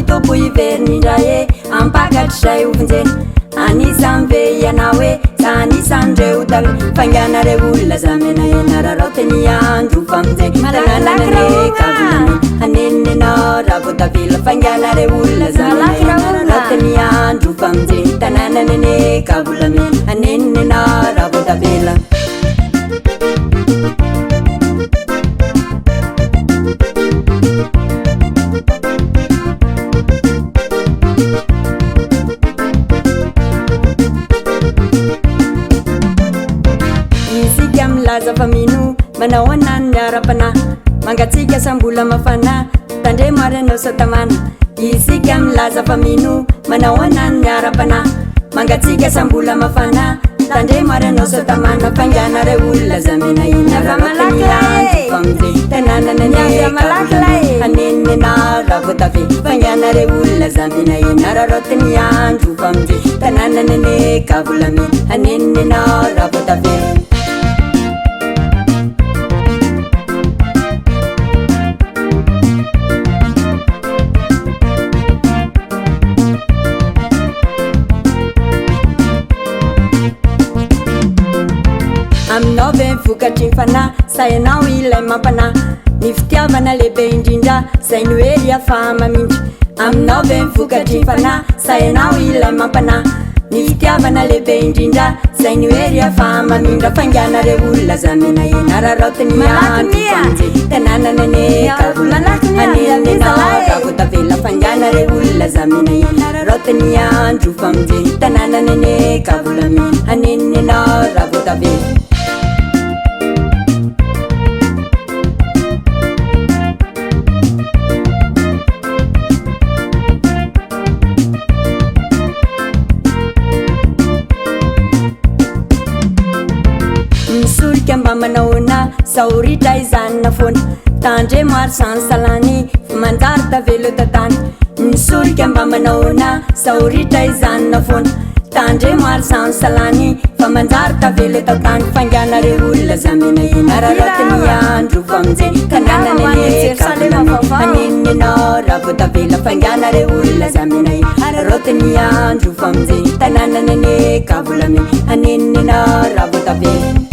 topo iverindraye ampakatrizay ovonje anisambe ianao hoe sanisandreo tale fanganare olona zamena enararaoteny andro famje tanananane kavolame anenenao ravotavela fanganare olona zamena enararaoteny andro famje tanananane kavolame anenenao ravotavela laza famino manao anany miarapana mangatsika sambola mafana tandre maranao satamana isika milaza famino manao anany miarapana mangatsika sambola mafana tandre maranao satamana fanganare olona zamena inaramatanyandrofamje tanananane anenena ravotave fanganare olona zamena inararotany andro famje tanananane kavolame anenena ravotave aminao ve vokatry fana sainao ilay mampana ny fitiavana lehibe indrindra zay ny hoe riafamamindry aminao ve vokatry fana sainao ilay mampana ny fitiavana lehibe indrindra zay ny hoe riafamamindra fanganare olona zamena enararaotany andro famje tanananane kavolanaanenenao ravotavela fanganare olona zamena enararaotany andro famje tanananane kavolame anenenao ravotavela mba manaona saoritra izanina foana tandre maro sansalany manjary tavelo tatany misorika mba manaona saoritra izanina foana tandre maro sansalany fa manjary tavelo tatany fanganare olona zamena enararaotany andro famje tanananane kavolame anenenao ravotavela fanganare olona zamena enararaotany andro famje tanananane kavolame anenenao ravotavela